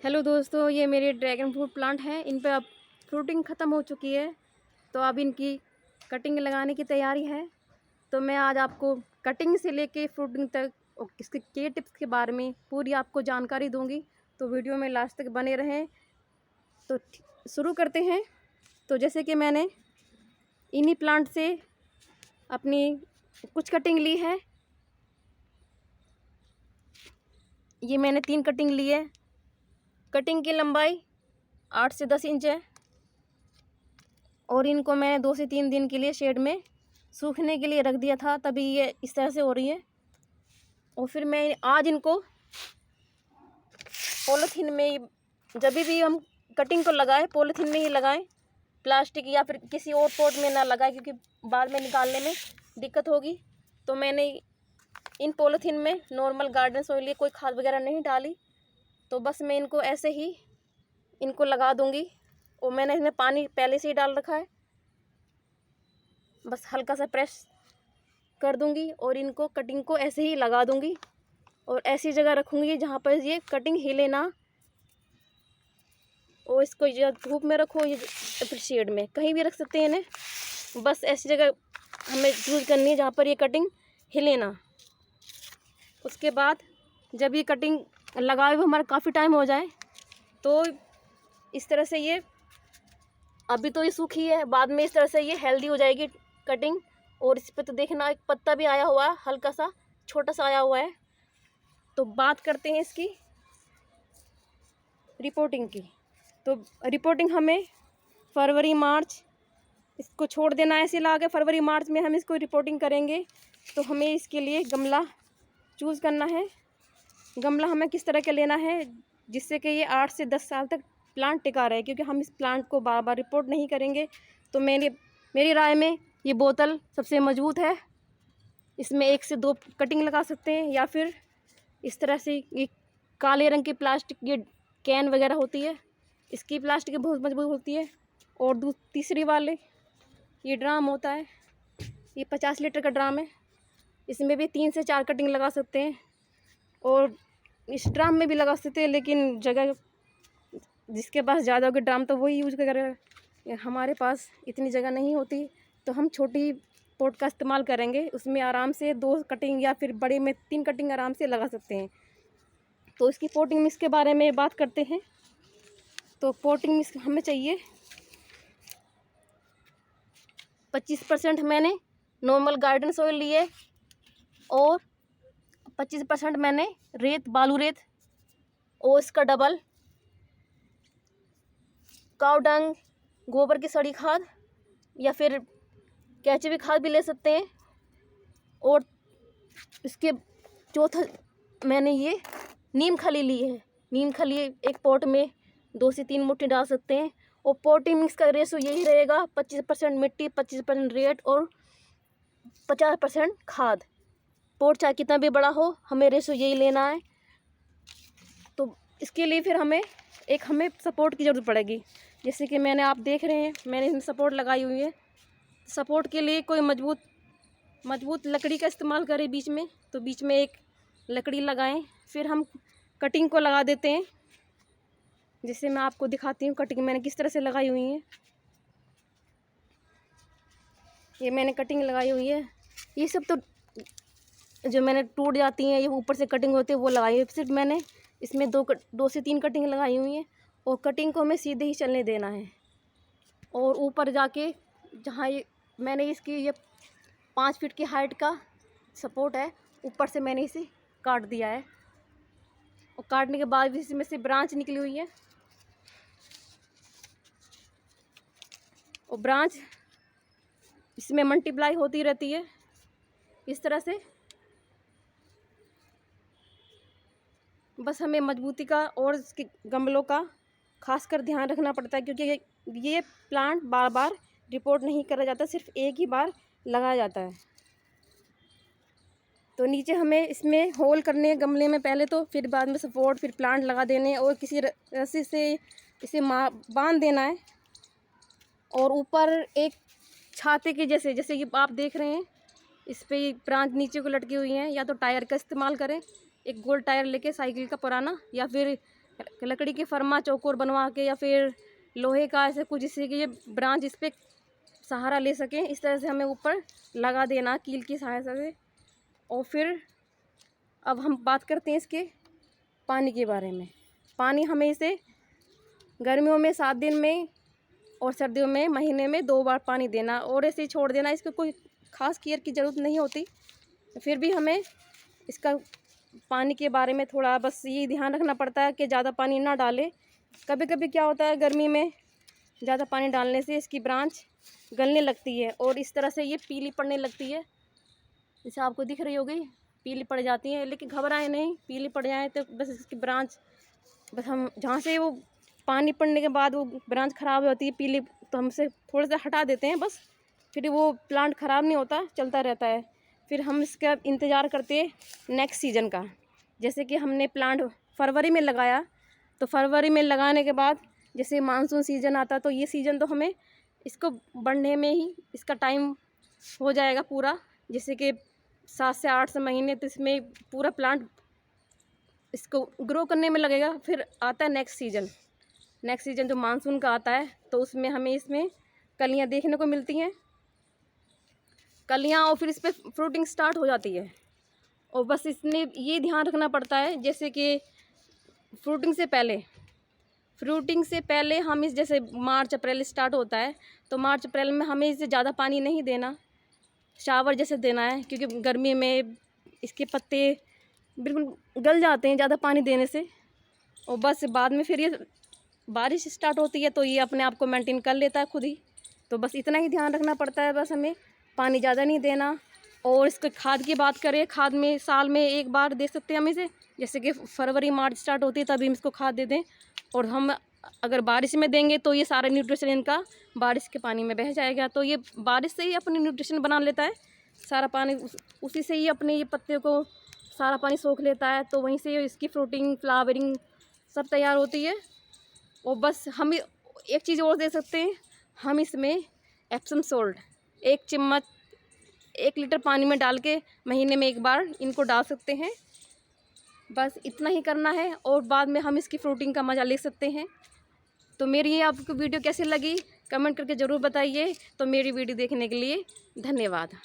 Hello दोस्तों, ये मेरे ड्रैगन फ्रूट प्लांट हैं। इन पे अब फ्रूटिंग ख़त्म हो चुकी है, तो अब इनकी कटिंग लगाने की तैयारी है। तो मैं आज आपको कटिंग से लेके फ्रूटिंग तक और इसके के टिप्स के बारे में पूरी आपको जानकारी दूंगी। तो वीडियो में लास्ट तक बने रहें। तो शुरू करते हैं। तो जैसे कि मैंने इन्हीं प्लांट से अपनी कुछ कटिंग ली है। ये मैंने 3 कटिंग ली है। कटिंग की लंबाई 8 से 10 इंच है और इनको मैंने 2 से 3 दिन के लिए शेड में सूखने के लिए रख दिया था, तभी ये इस तरह से हो रही है। और फिर मैं आज इनको पॉलीथीन में, जब भी हम कटिंग को लगाएं पॉलीथीन में ही लगाएं, प्लास्टिक या फिर किसी और पॉट में ना लगाएं, क्योंकि बाद में निकालने में दिक्कत होगी। तो मैंने इन पॉलीथीन में नॉर्मल गार्डन सॉइल लिए कोई खाद वगैरह नहीं डाली। तो बस मैं इनको ऐसे ही इनको लगा दूंगी। और मैंने इसमें पानी पहले से ही डाल रखा है, बस हल्का सा प्रेस कर दूंगी और इनको कटिंग को ऐसे ही लगा दूंगी। और ऐसी जगह रखूंगी जहाँ पर ये कटिंग हिले ना। और इसको या धूप में रखो या फिर शेड में, कहीं भी रख सकते हैं इन्हें। बस ऐसी जगह हमें यूज़ करनी है जहाँ पर ये कटिंग हिले ना। उसके बाद जब ये कटिंग लगाए हुए हमारा काफ़ी टाइम हो जाए, तो इस तरह से ये, अभी तो ये सूखी है, बाद में इस तरह से ये हेल्दी हो जाएगी कटिंग। और इस पे तो देखना एक पत्ता भी आया हुआ है, हल्का सा छोटा सा आया हुआ है। तो बात करते हैं इसकी रिपोर्टिंग की। तो रिपोर्टिंग हमें फरवरी मार्च इसको छोड़ देना है। ऐसे ला के फरवरी मार्च में हम इसको रिपोर्टिंग करेंगे। तो हमें इसके लिए गमला चूज़ करना है। गमला हमें किस तरह का लेना है जिससे कि ये 8 से 10 साल तक प्लांट टिका रहे, क्योंकि हम इस प्लांट को बार बार रिपोर्ट नहीं करेंगे। तो मेरी राय में ये बोतल सबसे मजबूत है। इसमें 1 से 2 कटिंग लगा सकते हैं, या फिर इस तरह से ये काले रंग की प्लास्टिक, ये कैन वगैरह होती है, इसकी प्लास्टिक बहुत मजबूत होती है। और तीसरी वाले ये ड्राम होता है, ये 50 लीटर का ड्राम है, इसमें भी 3 से 4 कटिंग लगा सकते हैं। और इस ड्राम में भी लगा सकते हैं, लेकिन जगह जिसके पास ज़्यादा होगी ड्राम तो वही यूज़ करेगा। हमारे पास इतनी जगह नहीं होती, तो हम छोटी पॉट का इस्तेमाल करेंगे। उसमें आराम से 2 कटिंग या फिर बड़े में 3 कटिंग आराम से लगा सकते हैं। तो इसकी पोटिंग मिक्स के बारे में बात करते हैं। तो पोटिंग मिक्स हमें चाहिए 25% मैंने नॉर्मल गार्डन सॉइल लिए और 25% मैंने रेत, बालू रेत, और इसका डबल काव डंग, गोबर की सड़ी खाद या फिर केचुआ खाद भी ले सकते हैं। और इसके चौथा मैंने ये नीम खली ली है। नीम खली एक पॉट में 2 से 3 मुट्ठी डाल सकते हैं। और पोटिंग मिक्स का रेशो यही रहेगा, 25% मिट्टी, 25% रेत और 50% खाद। पॉट चाहे कितना भी बड़ा हो, हमें रेशो यही लेना है। तो इसके लिए फिर हमें सपोर्ट की ज़रूरत पड़ेगी। जैसे कि आप देख रहे हैं, मैंने इसमें सपोर्ट लगाई हुई है। सपोर्ट के लिए कोई मजबूत लकड़ी का इस्तेमाल करें बीच में, तो बीच में एक लकड़ी लगाएं। फिर हम कटिंग को लगा देते हैं। जिससे मैं आपको दिखाती हूँ कटिंग मैंने किस तरह से लगाई हुई है। ये मैंने कटिंग लगाई हुई है। ये सब तो जो मैंने टूट जाती हैं, ये ऊपर से कटिंग होती है, वो लगाई हुई है। सिर्फ मैंने इसमें 2 से 3 कटिंग लगाई हुई हैं। और कटिंग को हमें सीधे ही चलने देना है। और ऊपर जाके जहाँ मैंने इसकी ये 5 फीट की हाइट का सपोर्ट है, ऊपर से मैंने इसे काट दिया है। और काटने के बाद भी इसमें से ब्रांच निकली हुई है। और ब्रांच इसमें मल्टीप्लाई होती रहती है इस तरह से। बस हमें मजबूती का और इसके गमलों का खासकर ध्यान रखना पड़ता है, क्योंकि ये प्लांट बार बार रिपोर्ट नहीं करा जाता, सिर्फ एक ही बार लगाया जाता है। तो नीचे हमें इसमें होल करने हैं गमले में पहले, तो फिर बाद में सपोर्ट, फिर प्लांट लगा देने और किसी रस्सी से इसे बांध देना है। और ऊपर एक छाते के जैसे कि आप देख रहे हैं, इस पर ब्रांच नीचे को लटकी हुई हैं। या तो टायर का इस्तेमाल करें, एक गोल टायर लेके साइकिल का पुराना, या फिर लकड़ी के फरमा चौकोर बनवा के या फिर लोहे का ऐसे कुछ, जिससे कि ये ब्रांच इस पर सहारा ले सकें। इस तरह से हमें ऊपर लगा देना कील की सहायता से। और फिर अब हम बात करते हैं इसके पानी के बारे में। पानी हमें इसे गर्मियों में 7 दिन में और सर्दियों में महीने में 2 बार पानी देना, और ऐसे ही छोड़ देना। इसको कोई ख़ास केयर की ज़रूरत नहीं होती। फिर भी हमें इसका पानी के बारे में थोड़ा बस ये ध्यान रखना पड़ता है कि ज़्यादा पानी ना डालें। कभी कभी क्या होता है, गर्मी में ज़्यादा पानी डालने से इसकी ब्रांच गलने लगती है और इस तरह से ये पीली पड़ने लगती है। जैसे आपको दिख रही होगी, पीली पड़ जाती है। लेकिन घबराएं नहीं, पीली पड़ जाए तो बस इसकी ब्रांच, बस हम जहाँ से वो पानी पड़ने के बाद वो ब्रांच ख़राब होती है पीली, तो हमसे थोड़ा सा हटा देते हैं बस। फिर वो प्लांट ख़राब नहीं होता, चलता रहता है। फिर हम इसका इंतज़ार करते हैं नेक्स्ट सीज़न का। जैसे कि हमने प्लांट फरवरी में लगाया, तो फरवरी में लगाने के बाद जैसे मानसून सीज़न आता, तो ये सीज़न तो हमें इसको बढ़ने में ही इसका टाइम हो जाएगा पूरा। जैसे कि 7 से 8 महीने, तो इसमें पूरा प्लांट इसको ग्रो करने में लगेगा। फिर आता है नेक्स्ट सीज़न जो मानसून का आता है, तो उसमें हमें इसमें कलियां देखने को मिलती हैं, कलियां, और फिर इस पर फ्रूटिंग स्टार्ट हो जाती है। और बस इसमें ये ध्यान रखना पड़ता है, जैसे कि फ्रूटिंग से पहले हम इस, जैसे मार्च अप्रैल स्टार्ट होता है, तो मार्च अप्रैल में हमें इसे ज़्यादा पानी नहीं देना, शावर जैसे देना है, क्योंकि गर्मी में इसके पत्ते बिल्कुल गल जाते हैं ज़्यादा पानी देने से। और बस बाद में फिर ये बारिश स्टार्ट होती है, तो ये अपने आप को मेंटेन कर लेता है खुद ही। तो बस इतना ही ध्यान रखना पड़ता है, बस हमें पानी ज़्यादा नहीं देना। और इसके खाद की बात करें, खाद में साल में 1 बार दे सकते हैं हम इसे। जैसे कि फरवरी मार्च स्टार्ट होती है, तभी हम इसको खाद दे दें। और हम अगर बारिश में देंगे तो ये सारा न्यूट्रिशन इनका बारिश के पानी में बह जाएगा। तो ये बारिश से ही अपनी न्यूट्रिशन बना लेता है, सारा पानी उसी से ही अपने ये पत्ते को सारा पानी सोख लेता है। तो वहीं से इसकी फ्रूटिंग, फ्लावरिंग सब तैयार होती है। और बस हम एक चीज़ और दे सकते हैं, हम इसमें एप्सम सोल्ट 1 चम्मच 1 लीटर पानी में डाल के महीने में 1 बार इनको डाल सकते हैं। बस इतना ही करना है, और बाद में हम इसकी फ्रूटिंग का मज़ा ले सकते हैं। तो मेरी ये आपको वीडियो कैसी लगी कमेंट करके ज़रूर बताइए। तो मेरी वीडियो देखने के लिए धन्यवाद।